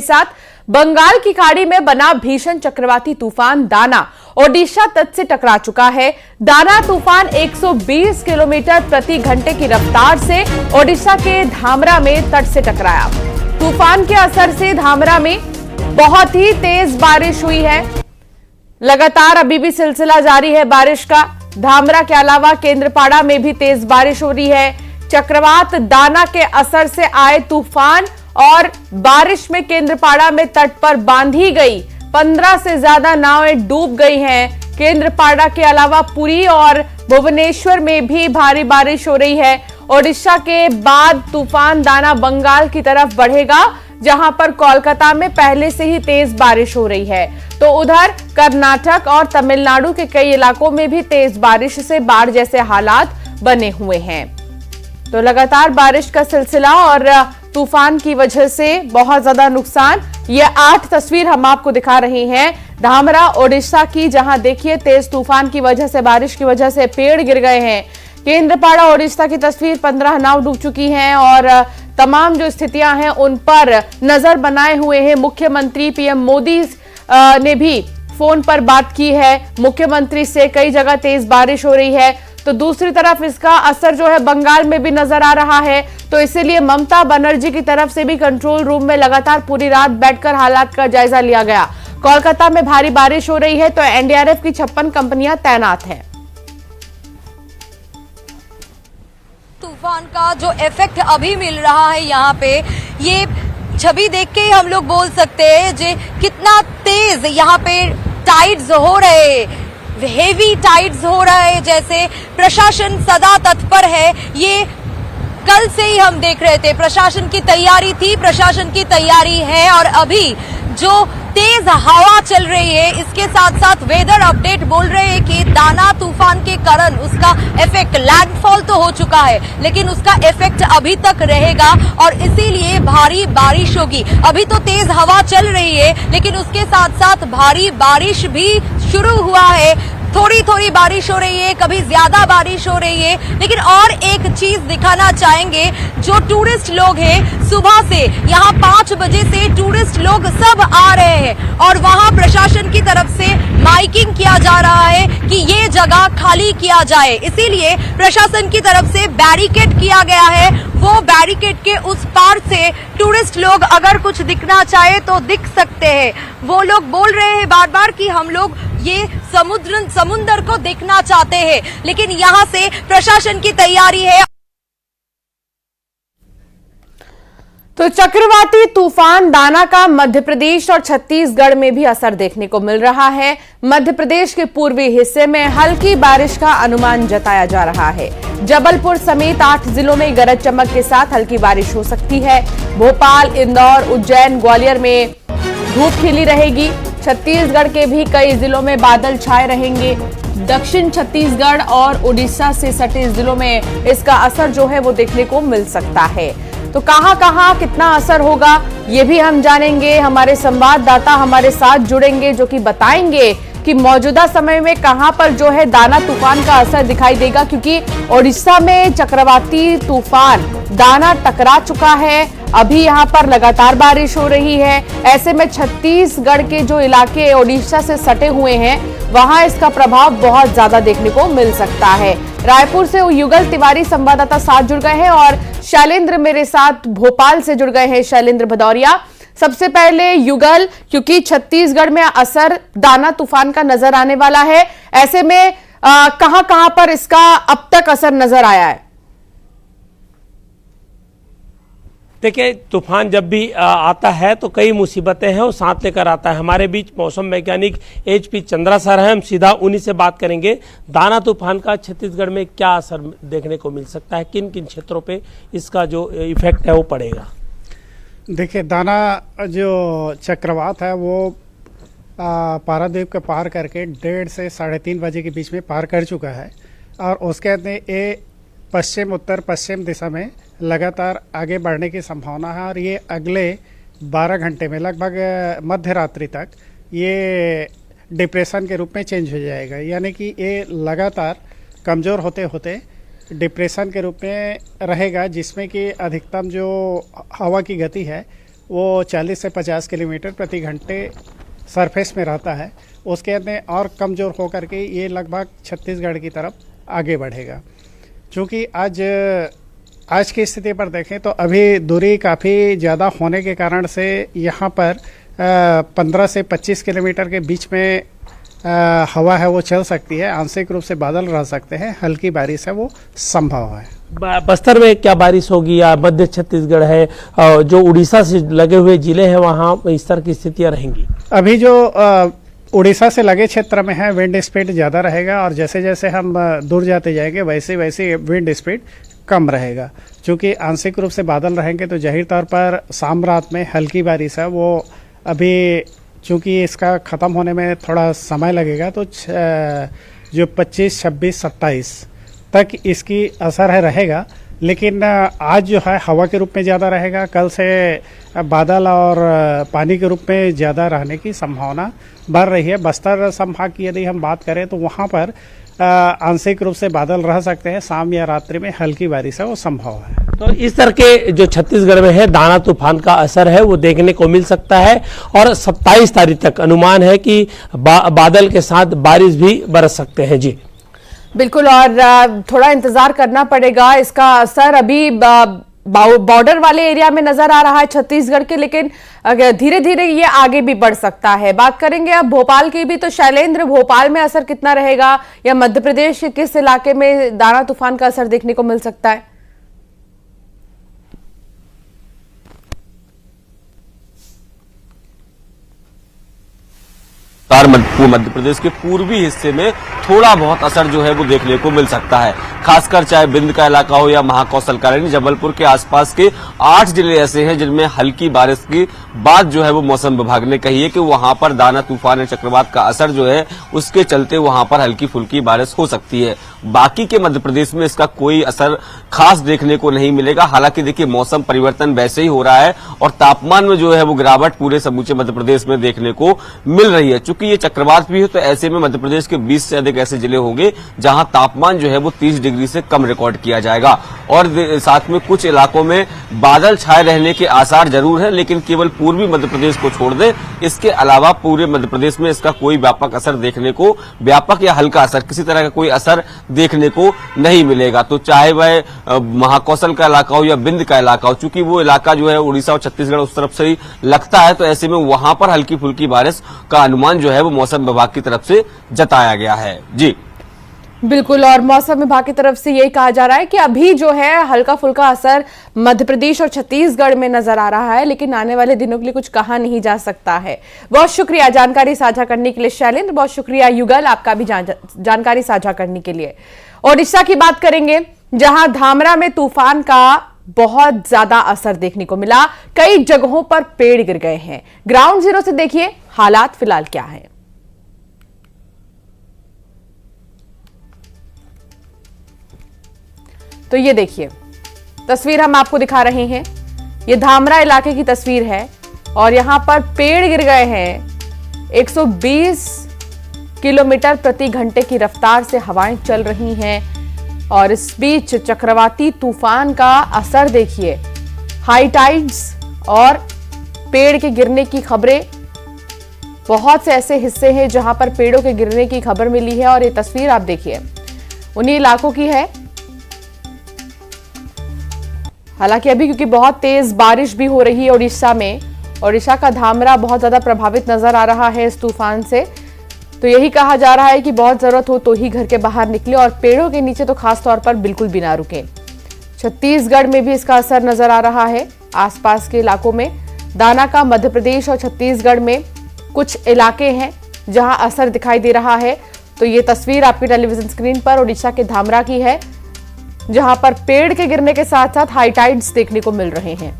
साथ बंगाल की खाड़ी में बना भीषण चक्रवाती तूफान दाना ओडिशा तट से टकरा चुका है। दाना तूफान 120 किलोमीटर प्रति घंटे की रफ्तार से ओडिशा के धामरा में तट से टकराया। तूफान के असर से धामरा में बहुत ही तेज बारिश हुई है। लगातार अभी भी सिलसिला जारी है बारिश का। धामरा के अलावा केंद्रपाड़ा में भी तेज बारिश हो रही है। चक्रवात दाना के असर से आए तूफान और बारिश में केंद्रपाड़ा में तट पर बांधी गई 15 से ज्यादा नावें डूब गई हैं। केंद्रपाड़ा के अलावा पुरी और भुवनेश्वर में भी भारी बारिश हो रही है। ओडिशा के बाद तूफान दाना बंगाल की तरफ बढ़ेगा, जहां पर कोलकाता में पहले से ही तेज बारिश हो रही है। तो उधर कर्नाटक और तमिलनाडु के कई इलाकों में भी तेज बारिश से बाढ़ जैसे हालात बने हुए हैं। तो लगातार बारिश का सिलसिला और तूफान की वजह से बहुत ज्यादा नुकसान। ये 8 तस्वीर हम आपको दिखा रहे हैं धामरा ओडिशा की, जहां देखिए तेज तूफान की वजह से, बारिश की वजह से पेड़ गिर गए हैं। केंद्रपाड़ा ओडिशा की तस्वीर, 15 नाव डूब चुकी हैं और तमाम जो स्थितियां हैं उन पर नजर बनाए हुए हैं। मुख्यमंत्री पीएम मोदी ने भी फोन पर बात की है मुख्यमंत्री से। कई जगह तेज बारिश हो रही है, तो दूसरी तरफ इसका असर जो है बंगाल में भी नजर आ रहा है। तो इसीलिए ममता बनर्जी की तरफ से भी कंट्रोल रूम में लगातार पूरी रात बैठकर हालात का जायजा लिया गया। कोलकाता में भारी बारिश हो रही है, तो एनडीआरएफ की 56 कंपनियां तैनात हैं। तूफान का जो इफेक्ट अभी मिल रहा है यहाँ पे, ये छवि देख के हम लोग बोल सकते हैं जे कितना तेज यहाँ पे टाइड्स हो रहे, हेवी टाइड्स हो रहा है। जैसे प्रशासन सदा तत्पर है, ये कल से ही हम देख रहे थे। प्रशासन की तैयारी थी, प्रशासन की तैयारी है, और अभी जो तेज हवा चल रही है, इसके साथ साथ वेदर अपडेट बोल रहे हैं कि दाना तूफान के कारण उसका इफेक्ट, लैंडफॉल तो हो चुका है लेकिन उसका इफेक्ट अभी तक रहेगा और इसीलिए भारी बारिश होगी। अभी तो तेज हवा चल रही है लेकिन उसके साथ साथ भारी बारिश भी शुरू हुआ है। थोड़ी थोड़ी बारिश हो रही है, कभी ज्यादा बारिश हो रही है। लेकिन और एक चीज दिखाना चाहेंगे, जो टूरिस्ट लोग हैं सुबह से यहाँ 5 बजे से टूरिस्ट लोग सब आ रहे हैं और वहाँ प्रशासन की तरफ से माइकिंग किया जा रहा है कि ये जगह खाली किया जाए। इसीलिए प्रशासन की तरफ से बैरिकेड किया गया है। वो बैरिकेड के उस पार से टूरिस्ट लोग अगर कुछ दिखना चाहे तो दिख सकते हैं। वो लोग बोल रहे हैं बार बार कि हम लोग ये समुद्र को देखना चाहते हैं, लेकिन यहाँ से प्रशासन की तैयारी है। तो चक्रवाती तूफान दाना का मध्य प्रदेश और छत्तीसगढ़ में भी असर देखने को मिल रहा है। मध्य प्रदेश के पूर्वी हिस्से में हल्की बारिश का अनुमान जताया जा रहा है। जबलपुर समेत 8 जिलों में गरज चमक के साथ हल्की बारिश हो सकती है। भोपाल, इंदौर, उज्जैन, ग्वालियर में धूप खिली रहेगी। छत्तीसगढ़ के भी कई जिलों में बादल छाए रहेंगे। दक्षिण छत्तीसगढ़ और उड़ीसा से सटे जिलों में इसका असर जो है वो देखने को मिल सकता है। तो कहां कितना असर होगा ये भी हम जानेंगे। हमारे संवाददाता हमारे साथ जुड़ेंगे जो कि बताएंगे कि मौजूदा समय में कहां पर जो है दाना तूफान का असर दिखाई देगा, क्योंकि ओडिशा में चक्रवाती तूफान दाना टकरा चुका है। अभी यहां पर लगातार बारिश हो रही है। ऐसे में छत्तीसगढ़ के जो इलाके ओडिशा से सटे हुए हैं वहां इसका प्रभाव बहुत ज्यादा देखने को मिल सकता है। रायपुर से युगल तिवारी संवाददाता साथ जुड़ गए हैं और शैलेंद्र मेरे साथ भोपाल से जुड़ गए हैं, शैलेंद्र भदौरिया। सबसे पहले युगल, क्योंकि छत्तीसगढ़ में असर दाना तूफान का नजर आने वाला है, ऐसे में कहां पर इसका अब तक असर नजर आया है? देखिए, तूफान जब भी आता है तो कई मुसीबतें हैं और साथ लेकर आता है। हमारे बीच मौसम वैज्ञानिक HP चंद्रा सर हैं, हम सीधा उन्हीं से बात करेंगे। दाना तूफान का छत्तीसगढ़ में क्या असर देखने को मिल सकता है, किन किन क्षेत्रों पे इसका जो इफेक्ट है वो पड़ेगा? देखिए, दाना जो चक्रवात है वो पारादीप के पार करके 1:30 से 3:30 बजे के बीच में पार कर चुका है और उसके बाद ये पश्चिम उत्तर पश्चिम दिशा में लगातार आगे बढ़ने की संभावना है और ये अगले 12 घंटे में लगभग मध्य रात्रि तक ये डिप्रेशन के रूप में चेंज हो जाएगा। यानी कि ये लगातार कमज़ोर होते होते डिप्रेशन के रूप में रहेगा, जिसमें कि अधिकतम जो हवा की गति है वो 40 से 50 किलोमीटर प्रति घंटे सरफेस में रहता है। उसके अंदर और कमज़ोर होकर के ये लगभग छत्तीसगढ़ की तरफ आगे बढ़ेगा। चूँकि आज की स्थिति पर देखें तो अभी दूरी काफ़ी ज़्यादा होने के कारण से यहाँ पर 15 से 25 किलोमीटर के बीच में हवा है वो चल सकती है। आंशिक रूप से बादल रह सकते हैं, हल्की बारिश है वो संभव है। बस्तर में क्या बारिश होगी या मध्य छत्तीसगढ़ है, जो उड़ीसा से लगे हुए जिले हैं वहाँ इस तरह की स्थितियाँ रहेंगी? अभी जो उड़ीसा से लगे क्षेत्र में है विंड स्पीड ज़्यादा रहेगा और जैसे जैसे हम दूर जाते जाएंगे वैसे वैसे विंड स्पीड कम रहेगा। क्योंकि आंशिक रूप से बादल रहेंगे तो जाहिर तौर पर शाम रात में हल्की बारिश है वो अभी चूँकि इसका ख़त्म होने में थोड़ा समय लगेगा तो जो 25, 26, 27 तक इसकी असर है रहेगा। लेकिन आज जो है हवा के रूप में ज़्यादा रहेगा, कल से बादल और पानी के रूप में ज़्यादा रहने की संभावना बढ़ रही है। बस्तर संभाग की यदि हम बात करें तो वहाँ पर आंशिक रूप से बादल रह सकते हैं, शाम या रात्रि में हल्की बारिश है वो संभव है। तो इस तरह के जो छत्तीसगढ़ में है दाना तूफान का असर है वो देखने को मिल सकता है और 27 तारीख तक अनुमान है कि बादल के साथ बारिश भी बरस सकते हैं। जी बिल्कुल, और थोड़ा इंतजार करना पड़ेगा। इसका असर अभी बॉर्डर वाले एरिया में नजर आ रहा है छत्तीसगढ़ के, लेकिन धीरे धीरे ये आगे भी बढ़ सकता है। बात करेंगे अब भोपाल की भी, तो शैलेंद्र, भोपाल में असर कितना रहेगा या मध्य प्रदेश के किस इलाके में दाना तूफान का असर देखने को मिल सकता है? मध्य प्रदेश के पूर्वी हिस्से में थोड़ा बहुत असर जो है वो देखने को मिल सकता है, खासकर चाहे बिंद का इलाका हो या महाकौशल का। जबलपुर के आसपास के 8 जिले ऐसे हैं जिनमें हल्की बारिश की बात जो है वो मौसम विभाग ने कही है कि वहां पर दाना तूफान चक्रवात का असर जो है उसके चलते वहां पर हल्की फुल्की बारिश हो सकती है। बाकी के मध्य प्रदेश में इसका कोई असर खास देखने को नहीं मिलेगा। हालांकि देखिए मौसम परिवर्तन वैसे ही हो रहा है और तापमान में जो है वो गिरावट पूरे समूचे मध्य प्रदेश में देखने को मिल रही है। चूंकि ये चक्रवात भी है तो ऐसे में मध्य प्रदेश के 20 से अधिक ऐसे जिले होंगे जहां तापमान जो है वो 30 डिग्री से कम रिकॉर्ड किया जाएगा और साथ में कुछ इलाकों में बादल छाए रहने के आसार जरूर है, लेकिन केवल पूर्वी मध्य प्रदेश को छोड़ दे, इसके अलावा पूरे मध्य प्रदेश में इसका कोई व्यापक असर देखने को, व्यापक या हल्का असर, किसी तरह का कोई असर देखने को नहीं मिलेगा। तो चाहे वह महाकौशल का इलाका हो या बिंद का इलाका हो, चूंकि वो इलाका जो है उड़ीसा और छत्तीसगढ़ उस तरफ से ही लगता है, तो ऐसे में वहां पर हल्की फुल्की बारिश का अनुमान जो है वो मौसम विभाग की तरफ से जताया गया है। जी बिल्कुल, और मौसम विभाग की तरफ से यही कहा जा रहा है कि अभी जो है हल्का फुल्का असर मध्य प्रदेश और छत्तीसगढ़ में नजर आ रहा है, लेकिन आने वाले दिनों के लिए कुछ कहा नहीं जा सकता है। बहुत शुक्रिया जानकारी साझा करने के लिए शैलेंद्र, बहुत शुक्रिया युगल आपका भी जानकारी साझा करने के लिए। ओडिशा की बात करेंगे जहां धामरा में तूफान का बहुत ज्यादा असर देखने को मिला, कई जगहों पर पेड़ गिर गए हैं। ग्राउंड जीरो से देखिए हालात फिलहाल क्या है। तो ये देखिए तस्वीर हम आपको दिखा रहे हैं, ये धामरा इलाके की तस्वीर है और यहां पर पेड़ गिर गए हैं। 120 किलोमीटर प्रति घंटे की रफ्तार से हवाएं चल रही हैं और इस बीच चक्रवाती तूफान का असर देखिए, हाई टाइड्स और पेड़ के गिरने की खबरें। बहुत से ऐसे हिस्से हैं जहां पर पेड़ों के गिरने की खबर मिली है और ये तस्वीर आप देखिए उन्हीं इलाकों की है। हालांकि अभी क्योंकि बहुत तेज बारिश भी हो रही है उड़ीसा में, ओडिशा का धामरा बहुत ज्यादा प्रभावित नजर आ रहा है इस तूफान से, तो यही कहा जा रहा है कि बहुत जरूरत हो तो ही घर के बाहर निकले और पेड़ों के नीचे तो खास तौर पर बिल्कुल भी ना रुकें। छत्तीसगढ़ में भी इसका असर नजर आ रहा है, आसपास के इलाकों में। दाना का मध्य प्रदेश और छत्तीसगढ़ में कुछ इलाके हैं जहां असर दिखाई दे रहा है। तो ये तस्वीर आपकी टेलीविजन स्क्रीन पर ओडिशा के धामरा की है, जहां पर पेड़ के गिरने के साथ साथ हाई टाइड्स देखने को मिल रहे हैं।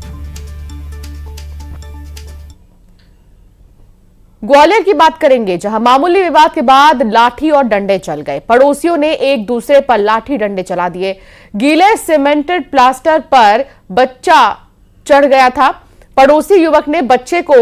ग्वालियर की बात करेंगे जहां मामूली विवाद के बाद लाठी और डंडे चल गए। पड़ोसियों ने एक दूसरे पर लाठी डंडे चला दिए। गीले सीमेंटेड प्लास्टर पर बच्चा चढ़ गया था। पड़ोसी युवक ने बच्चे को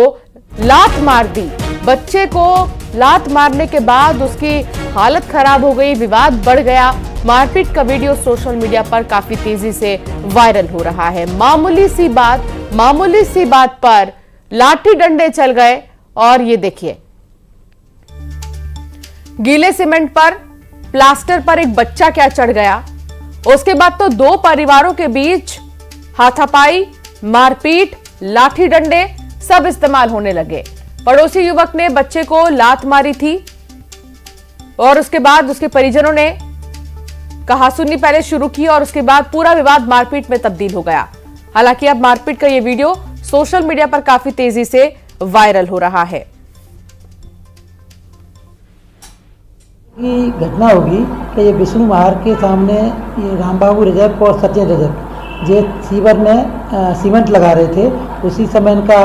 लात मार दी। बच्चे को लात मारने के बाद उसकी हालत खराब हो गई, विवाद बढ़ गया। मारपीट का वीडियो सोशल मीडिया पर काफी तेजी से वायरल हो रहा है। मामूली सी बात पर लाठी डंडे चल गए और ये देखिए, गीले सीमेंट पर प्लास्टर पर एक बच्चा क्या चढ़ गया। उसके बाद तो दो परिवारों के बीच हाथापाई, मारपीट, लाठी डंडे सब इस्तेमाल होने लगे। पड़ोसी युवक ने बच्चे को लात मारी थी और उसके बाद उसके परिजनों ने कहासुनी पहले शुरू की और उसके बाद पूरा विवाद मारपीट में तब्दील हो गया। हालांकि अब मारपीट का यह वीडियो सोशल मीडिया पर काफी तेजी से वायरल हो रहा है। की घटना होगी कि ये विष्णु महार के सामने ये रामबाबू रजक और सचिन रजक ये सीवर में सीमेंट लगा रहे थे। उसी समय इनका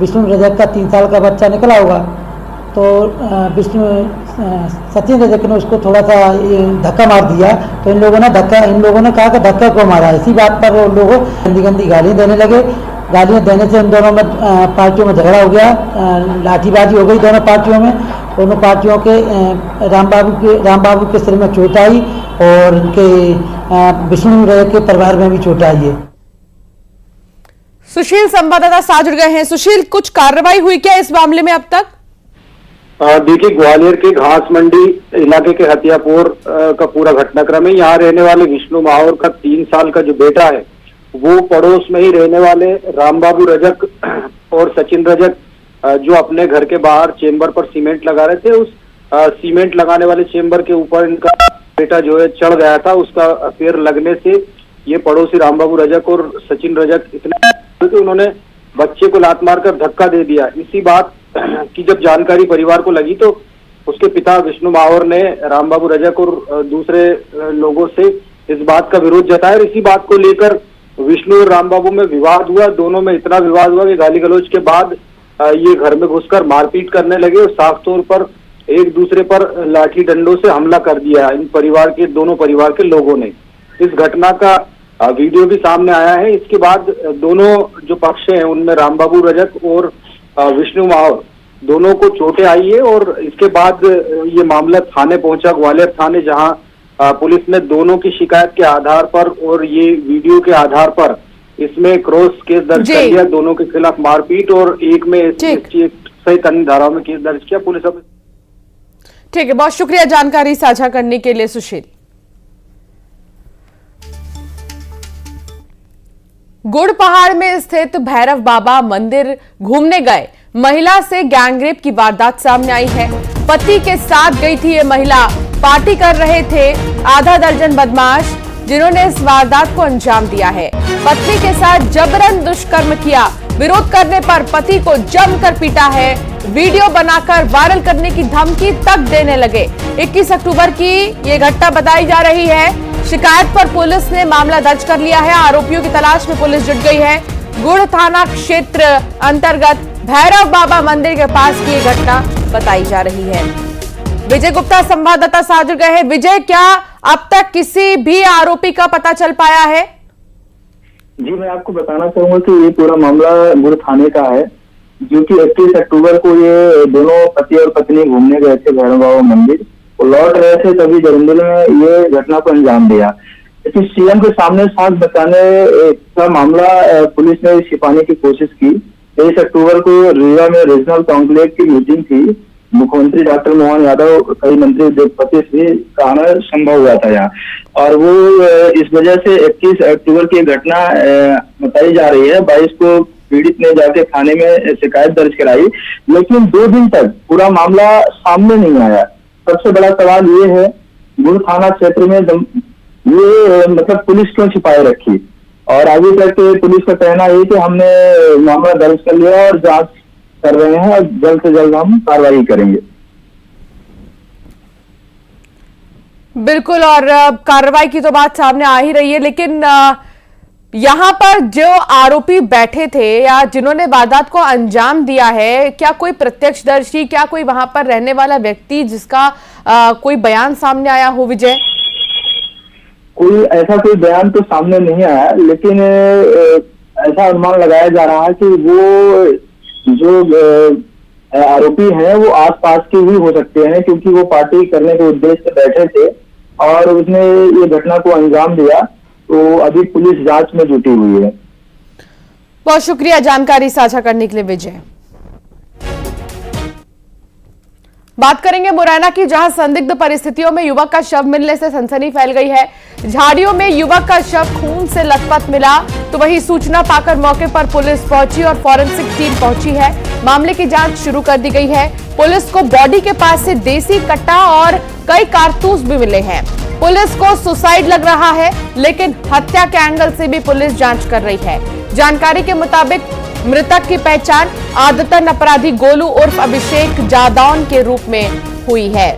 विष्णु रजक का 3 साल का बच्चा निकला होगा, तो सचिन रजक ने उसको थोड़ा सा धक्का मार दिया। तो इन लोगों ने कहा कि धक्का क्यों मारा। इसी बात पर वो लोग गंदी गालियाँ देने लगे। गालियाँ देने से इन दोनों में पार्टियों में झगड़ा हो गया, लाठीबाजी हो गई दोनों पार्टियों में। दोनों पार्टियों के रामबाबू के सिर में चोट आई और उनके विष्णु रजक के परिवार में भी चोट आई है। सुशील संवाददाता साथ जुड़ गए हैं। सुशील, कुछ कार्रवाई हुई क्या इस मामले में अब तक? देखिए, ग्वालियर के घास मंडी इलाके के हथियापुर का पूरा घटनाक्रम है। यहाँ रहने वाले विष्णु माहौर का 3 साल का जो बेटा है वो पड़ोस में ही रहने वाले रामबाबू रजक और सचिन रजक जो अपने घर के बाहर चेंबर पर सीमेंट लगा रहे थे, उस सीमेंट लगाने वाले चेंबर के ऊपर इनका बेटा जो है चढ़ गया था। उसका पैर लगने से ये पड़ोसी रामबाबू रजक और सचिन रजक इतने कि उन्होंने बच्चे को लात मारकर धक्का दे दिया। इसी बात की जब जानकारी परिवार को लगी तो उसके पिता विष्णु माहौर ने रामबाबू रजक और दूसरे लोगों से इस बात का विरोध जताया। इसी बात को लेकर विष्णु और रामबाबू में विवाद हुआ। दोनों में इतना विवाद हुआ कि गाली गलौज के बाद ये घर में घुसकर मारपीट करने लगे और साफ तौर पर एक दूसरे पर लाठी डंडों से हमला कर दिया इन दोनों परिवार के लोगों ने। इस घटना का वीडियो भी सामने आया है। इसके बाद दोनों जो पक्ष हैं उनमें रामबाबू रजक और विष्णु माहौर दोनों को चोटें आई है और इसके बाद ये मामला थाने पहुंचा, ग्वालियर थाने, जहां पुलिस ने दोनों की शिकायत के आधार पर और ये वीडियो के आधार पर इसमें क्रॉस केस दर्ज कर दिया। दोनों के खिलाफ मारपीट और एक में सहित अन्य धाराओं में केस दर्ज किया पुलिस। अब ठीक है, बहुत शुक्रिया जानकारी साझा करने के लिए सुशील। गुड़ पहाड़ में स्थित भैरव बाबा मंदिर घूमने गए महिला से गैंगरेप की वारदात सामने आई है। पति के साथ गई थी ये महिला। पार्टी कर रहे थे आधा दर्जन बदमाश जिन्होंने इस वारदात को अंजाम दिया है। पत्नी के साथ जबरन दुष्कर्म किया। विरोध करने पर पति को जमकर पीटा है। वीडियो बनाकर वायरल करने की धमकी तक देने लगे। 21 अक्टूबर की ये घटना बताई जा रही है। शिकायत पर पुलिस ने मामला दर्ज कर लिया है। आरोपियों की तलाश में पुलिस जुट गई है। गुड़ थाना क्षेत्र अंतर्गत भैरव बाबा मंदिर के पास की ये घटना बताई जा रही है। विजय गुप्ता संवाददाता साथ जुड़ गए हैं। विजय, क्या अब तक किसी भी आरोपी का पता चल पाया है? जी, मैं आपको बताना चाहूंगा कि ये पूरा मामला गुड़ थाने का है, जो कि 21 अक्टूबर को ये दोनों पति और पत्नी घूमने गए थे भैरव बाबा मंदिर। वो लौट रहे थे, तभी जरंदल में ये घटना को अंजाम दिया। इस सीएम के सामने सांस बचाने का मामला पुलिस ने छिपाने की कोशिश की। 23 अक्टूबर को रीवा में रीजनल कॉन्क्लेव की मीटिंग थी। मुख्यमंत्री डॉक्टर मोहन यादव, कई मंत्री, उद्योगपति से आना संभव हुआ था यहाँ, और वो इस वजह से 21 अक्टूबर की घटना बताई जा रही है। 22 को पीड़ित ने जाके थाने में शिकायत दर्ज कराई, लेकिन 2 दिन तक पूरा मामला सामने नहीं आया। सबसे बड़ा सवाल ये है, गुड़ थाना क्षेत्र में ये मतलब पुलिस क्यों छिपाए रखी, और आगे तक पुलिस का कहना है कि हमने मामला दर्ज कर लिया और जांच कर रहे हैं और जल्द से जल्द हम कार्रवाई करेंगे। बिल्कुल, और कार्रवाई की तो बात सामने आ ही रही है, लेकिन यहां पर जो आरोपी बैठे थे या जिन्होंने वारदात को अंजाम दिया है, क्या कोई प्रत्यक्षदर्शी, क्या कोई वहां पर रहने वाला व्यक्ति जिसका कोई बयान सामने आया हो? विजय, कोई ऐसा कोई बयान तो सामने नहीं आया, लेकिन ऐसा अनुमान लगाया जा रहा है कि वो जो आरोपी हैं वो आसपास के ही हो सकते हैं, क्योंकि वो पार्टी करने के उद्देश्य से बैठे थे और उसने ये घटना को अंजाम दिया। तो अभी पुलिस जांच में जुटी हुई है। बहुत शुक्रिया जानकारी साझा करने के लिए विजय। बात करेंगे मुरैना की, जहां संदिग्ध परिस्थितियों में युवक का शव मिलने से सनसनी फैल गई है। झाड़ियों में युवक का शव खून से लथपथ मिला, तो वही सूचना पाकर मौके पर पुलिस पहुंची और फॉरेंसिक टीम पहुंची है। मामले की जांच शुरू कर दी गई है। पुलिस को बॉडी के पास से देसी कट्टा और कई कारतूस भी मिले हैं। पुलिस को सुसाइड लग रहा है, लेकिन हत्या के एंगल से भी पुलिस जांच कर रही है। जानकारी के मुताबिक मृतक की पहचान आदतन अपराधी गोलू उर्फ अभिषेक जादौन के रूप में हुई है।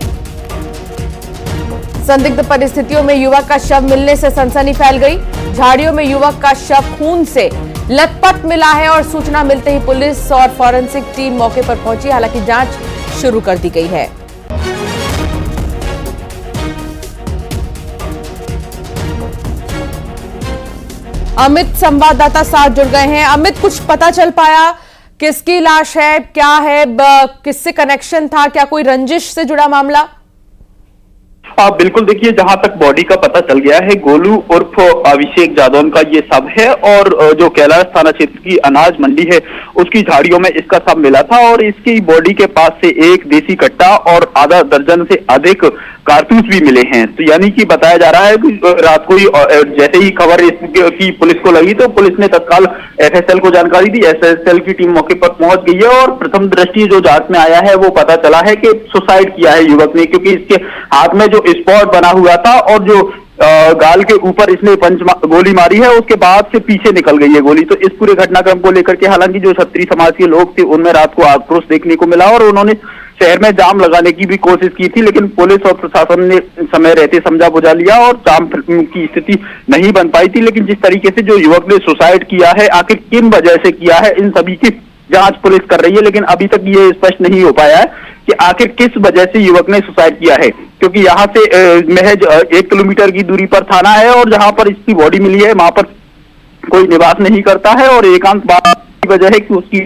संदिग्ध परिस्थितियों में युवक का शव मिलने से सनसनी फैल गई। झाड़ियों में युवक का शव खून से लथपथ मिला है और सूचना मिलते ही पुलिस और फॉरेंसिक टीम मौके पर पहुंची। हालांकि जांच शुरू कर दी गई है। अमित संवाददाता साथ जुड़ गए हैं। अमित, कुछ पता चल पाया किसकी लाश है, क्या है, किससे कनेक्शन था, क्या कोई रंजिश से जुड़ा मामला? बिल्कुल, देखिए, जहां तक बॉडी का पता चल गया है, गोलू उर्फ अभिषेक जादौन का ये शव है और जो कैलाश थाना क्षेत्र की अनाज मंडी है उसकी झाड़ियों में इसका शव मिला था और इसकी बॉडी के पास से एक देसी कट्टा और आधा दर्जन से अधिक कारतूस भी मिले हैं। तो यानी कि बताया जा रहा है कि रात को ही जैसे ही खबर इसकी पुलिस को लगी तो पुलिस ने तत्काल एफएसएल को जानकारी दी। एफएसएल की टीम मौके पर पहुंच गई है और प्रथम दृष्टि जो जांच में आया है वो पता चला है कि सुसाइड किया है युवक ने, क्योंकि इसके हाथ में जो स्पॉट बना हुआ था और जो गाल के ऊपर इसने गोली मारी है उसके बाद से पीछे निकल गई है गोली। तो इस पूरे घटनाक्रम को लेकर के हालांकि जो क्षत्रिय समाज के लोग थे उनमें रात को आक्रोश देखने को मिला और उन्होंने शहर में जाम लगाने की भी कोशिश की थी, लेकिन पुलिस और प्रशासन ने समय रहते समझा बुझा लिया और जाम की स्थिति नहीं बन पाई थी। लेकिन जिस तरीके से जो युवक ने सुसाइड किया है, आखिर किन वजह से किया है, इन सभी की जांच पुलिस कर रही है। लेकिन अभी तक ये स्पष्ट नहीं हो पाया है कि आखिर किस वजह से युवक ने सुसाइड किया है, क्योंकि यहाँ से महज 1 किलोमीटर की दूरी पर थाना है और जहां पर इसकी बॉडी मिली है वहां पर कोई निवास नहीं करता है और एकांत बात की वजह है कि उसकी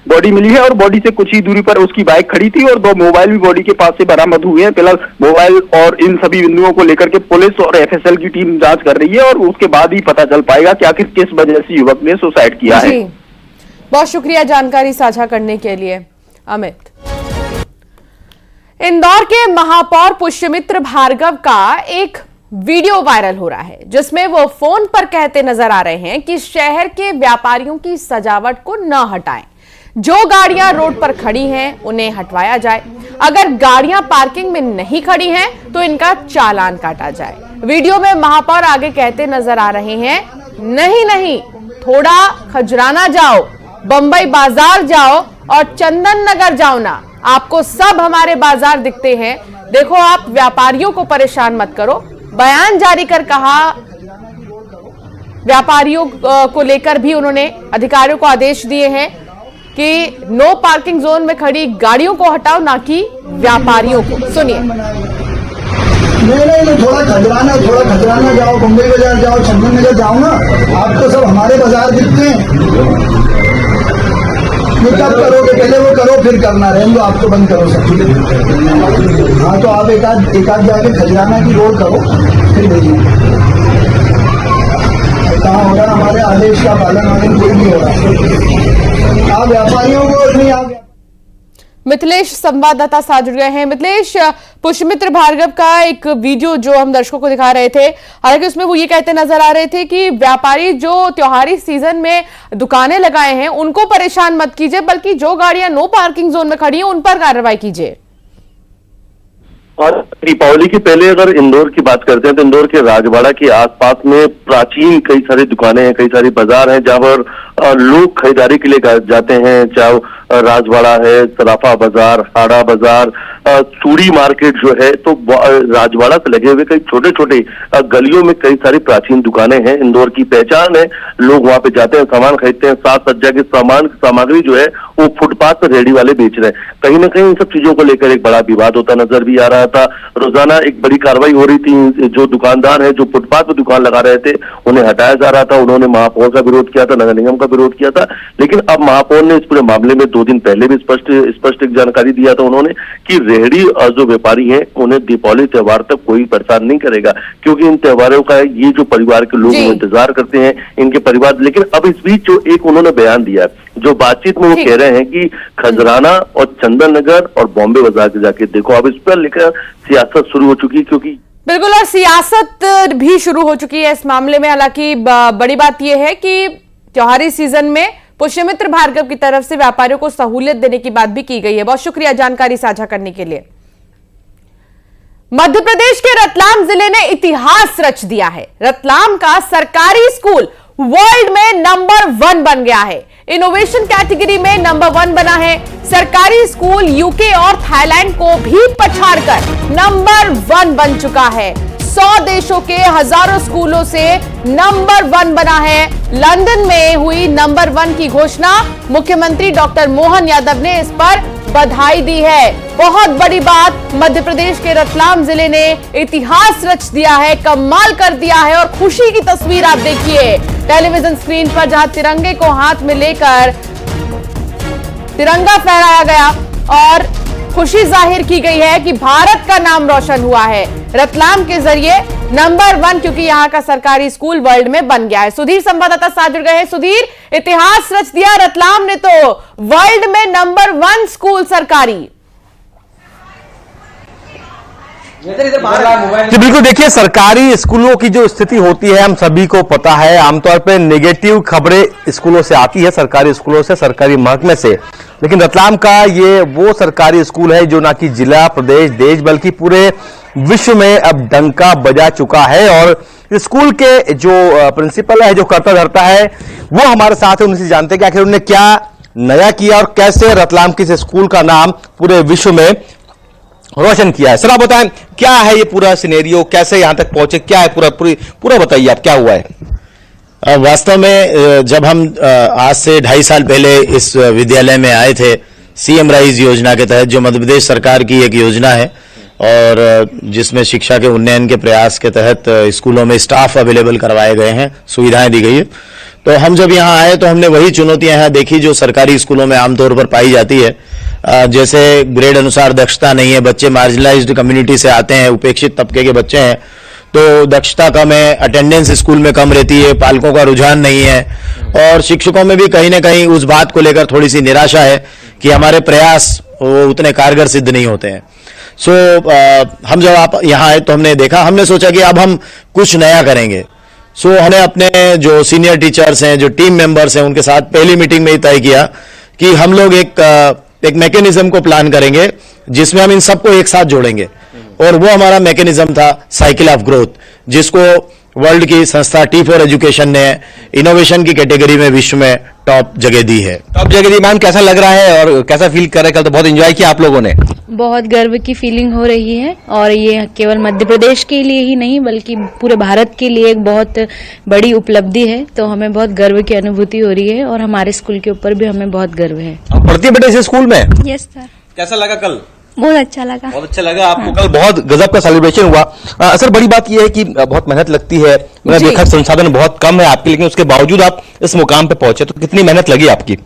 बॉडी मिली है और बॉडी से कुछ ही दूरी पर उसकी बाइक खड़ी थी और 2 मोबाइल भी बॉडी के पास से बरामद हुए हैं। फिलहाल मोबाइल और इन सभी बिंदुओं को लेकर के पुलिस और एफएसएल की टीम जांच कर रही है और उसके बाद ही पता चल पाएगा कि आखिर किस वजह से युवक ने सुसाइड किया है। बहुत शुक्रिया जानकारी साझा करने के लिए अमित। इंदौर के महापौर पुष्यमित्र भार्गव का एक वीडियो वायरल हो रहा है, जिसमें वो फोन पर कहते नजर आ रहे हैं कि शहर के व्यापारियों की सजावट को न हटाएं, जो गाड़ियां रोड पर खड़ी हैं उन्हें हटवाया जाए, अगर गाड़ियां पार्किंग में नहीं खड़ी हैं तो इनका चालान काटा जाए। वीडियो में महापौर आगे कहते नजर आ रहे हैं, नहीं नहीं, थोड़ा खजराना जाओ, बंबई बाजार जाओ और चंदन नगर जाओ ना, आपको सब हमारे बाजार दिखते हैं, देखो आप व्यापारियों को परेशान मत करो। बयान जारी कर कहा, व्यापारियों को लेकर भी उन्होंने अधिकारियों को आदेश दिए हैं कि नो पार्किंग जोन में खड़ी गाड़ियों को हटाओ, ना कि व्यापारियों को। सुनिए। नहीं, थोड़ा खजराना जाओ, बम्बई बाजार जाओ, चंदन नगर जाओ ना, आपको सब हमारे बाजार दिखते हैं। ये कब करोगे? पहले वो करो फिर करना, रहेंगे आपको बंद करो सब। हाँ, तो आप एक आध जाके खजराना की रोड करो फिर भेजिए। कहाँ हो रहा हमारे आदेश का पालन कोई नहीं हो रहा। आप व्यापारियों को नहीं, आप मिथिलेश संवाददाता साथ जुड़ गए हैं। मिथिलेश, पुष्यमित्र भार्गव का एक वीडियो जो हम दर्शकों को दिखा रहे थे, हालांकि उसमें वो ये कहते नजर आ रहे थे कि व्यापारी जो त्योहारी सीजन में दुकानें लगाए हैं उनको परेशान मत कीजिए, बल्कि जो गाड़ियां नो पार्किंग जोन में खड़ी हैं उन पर कार्रवाई कीजिए। और दीपावली के पहले अगर इंदौर की बात करते हैं तो इंदौर के राजवाड़ा के आसपास में प्राचीन कई सारी दुकानें हैं, कई सारी बाजार हैं जहां पर लोग खरीदारी के लिए जाते हैं, चाहे राजवाड़ा है, सराफा बाजार, हाड़ा बाजार, चूड़ी मार्केट जो है, तो राजवाड़ा से लगे हुए कई छोटे छोटे गलियों में कई सारी प्राचीन दुकानें हैं। इंदौर की पहचान है, लोग वहां पे जाते हैं, सामान खरीदते हैं, साज सज्जा के सामग्री जो है वो फुटपाथ पर रेहड़ी वाले बेच रहे हैं। कहीं ना कहीं इन सब चीजों को लेकर एक बड़ा विवाद होता नजर भी आ रहा था। रोजाना एक बड़ी कार्रवाई हो रही थी, जो दुकानदार है जो फुटपाथ पर दुकान लगा रहे थे उन्हें हटाया जा रहा था। उन्होंने महापौर का विरोध किया था, नगर निगम का विरोध किया था, लेकिन अब महापौर ने इस पूरे मामले में 2 दिन पहले भी स्पष्ट एक जानकारी दिया था उन्होंने कि रेहड़ी और जो व्यापारी हैं उन्हें दीपावली त्योहार तक कोई परेशान नहीं करेगा, क्योंकि इन त्योहारों का ये जो परिवार के लोग इंतजार करते हैं इनके परिवार। लेकिन अब इस बीच जो एक उन्होंने बयान दिया, जो बातचीत में वो कह रहे हैं कि खजराना और चंदन नगर और बॉम्बे बाजार के जाके देखो। अब इस पर लेकर सियासत शुरू हो चुकी, क्योंकि बिल्कुल, और सियासत भी शुरू हो चुकी है इस मामले में। हालांकि बड़ी बात यह है कि त्योहारी सीजन में पुष्यमित्र भार्गव की तरफ से व्यापारियों को सहूलियत देने की बात भी की गई है। बहुत शुक्रिया जानकारी साझा करने के लिए। मध्य प्रदेश के रतलाम जिले ने इतिहास रच दिया है। रतलाम का सरकारी स्कूल वर्ल्ड में नंबर 1 बन गया है। इनोवेशन कैटेगरी में नंबर 1 बना है। सरकारी स्कूल यूके और थाईलैंड को भी पछाड़कर नंबर 1 बन चुका है। 100 देशों के हजारों स्कूलों से नंबर 1 बना है। लंदन में हुई नंबर 1 की घोषणा मुख्यमंत्री डॉक्टर मोहन यादव ने इस पर बधाई दी है। बहुत बड़ी बात, मध्य प्रदेश के रतलाम जिले ने इतिहास रच दिया है, कमाल कर दिया है। और खुशी की तस्वीर आप देखिए टेलीविजन स्क्रीन पर, जहां तिरंगे को हाथ में लेकर तिरंगा फहराया गया और खुशी जाहिर की गई है कि भारत का नाम रोशन हुआ है रतलाम के जरिए नंबर 1, क्योंकि यहां का सरकारी स्कूल वर्ल्ड में बन गया है। सुधीर संवाददाता साथ जुड़ गए हैं। सुधीर, इतिहास रच दिया रतलाम ने तो, वर्ल्ड में नंबर 1 स्कूल सरकारी। जी बिल्कुल, देखिए सरकारी स्कूलों की जो स्थिति होती है हम सभी को पता है। आमतौर पर नेगेटिव खबरें स्कूलों से आती है, सरकारी स्कूलों से, सरकारी महकमे से। लेकिन रतलाम का ये वो सरकारी स्कूल है जो ना कि जिला, प्रदेश, देश बल्कि पूरे विश्व में अब डंका बजा चुका है। और स्कूल के जो प्रिंसिपल है, जो करता धरता है, वो हमारे साथ है। उनसे जानते हैं कि आखिर उन्होंने क्या नया किया और कैसे रतलाम के स्कूल का नाम पूरे विश्व में रोशन किया है। सर आप बताएं, क्या है ये पूरा सिनेरियो, कैसे यहां तक पहुंचे, क्या है पूरा बताइए आप, क्या हुआ है। वास्तव में जब हम आज से 2.5 साल पहले इस विद्यालय में आए थे, सीएम राइज योजना के तहत, जो मध्य प्रदेश सरकार की एक योजना है और जिसमें शिक्षा के उन्नयन के प्रयास के तहत स्कूलों में स्टाफ अवेलेबल करवाए गए हैं, सुविधाएं दी गई है। तो हम जब यहाँ आए तो हमने वही चुनौतियां यहाँ देखी जो सरकारी स्कूलों में आमतौर पर पाई जाती है। जैसे ग्रेड अनुसार दक्षता नहीं है, बच्चे मार्जिनलाइज्ड कम्युनिटी से आते हैं, उपेक्षित तबके के बच्चे हैं, तो दक्षता कम है, अटेंडेंस स्कूल में कम रहती है, पालकों का रुझान नहीं है और शिक्षकों में भी कहीं ना कहीं उस बात को लेकर थोड़ी सी निराशा है कि हमारे प्रयास वो उतने कारगर सिद्ध नहीं होते हैं। हम जब आप यहाँ आए तो हमने देखा, हमने सोचा कि अब हम कुछ नया करेंगे। हमने अपने जो सीनियर टीचर्स हैं, जो टीम मेंबर्स हैं, उनके साथ पहली मीटिंग में ही तय किया कि हम लोग एक मैकेनिज्म को प्लान करेंगे जिसमें हम इन सबको एक साथ जोड़ेंगे। और वो हमारा मैकेनिज्म था साइकिल ऑफ ग्रोथ, जिसको वर्ल्ड की संस्था T4 एजुकेशन ने इनोवेशन की कैटेगरी में विश्व में टॉप जगह दी है। टॉप जगह दी, मैम कैसा लग रहा है और कैसा फील कर रहे हैं? कल तो बहुत एंजॉय किया आप लोगों ने। बहुत गर्व की फीलिंग हो रही है और ये केवल मध्य प्रदेश के लिए ही नहीं बल्कि पूरे भारत के लिए एक बहुत बड़ी उपलब्धि है। तो हमें बहुत गर्व की अनुभूति हो रही है और हमारे स्कूल के ऊपर भी हमें बहुत गर्व है। आप पढ़ती है बेटे इस स्कूल में? Yes sir. कैसा लगा कल? बहुत अच्छा लगा। बहुत अच्छा लगा आपको? कल बहुत गजब का सेलिब्रेशन हुआ। सर बड़ी बात यह है कि बहुत मेहनत लगती है, मैंने देखा संसाधन बहुत कम है आपके, लेकिन उसके बावजूद आप इस मुकाम पे पहुंचे, तो कितनी मेहनत लगी आपकी?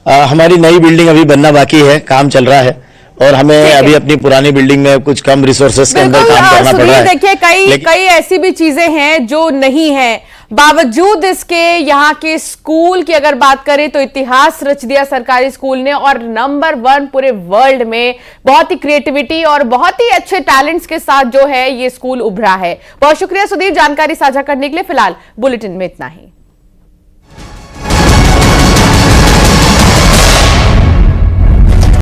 हमारी नई बिल्डिंग अभी बनना बाकी है, काम चल रहा है और हमें अभी अपनी पुरानी बिल्डिंग में कुछ कम रिसोर्सेस के अंदर काम करना पड़ रहा है। देखिए कई ऐसी भी चीजें हैं जो नहीं है, बावजूद इसके यहाँ के स्कूल की अगर बात करें तो इतिहास रच दिया सरकारी स्कूल ने और नंबर 1 पूरे वर्ल्ड में। बहुत ही क्रिएटिविटी और बहुत ही अच्छे टैलेंट्स के साथ जो है ये स्कूल उभरा है। बहुत शुक्रिया सुधीर जानकारी साझा करने के लिए। फिलहाल बुलेटिन में इतना ही।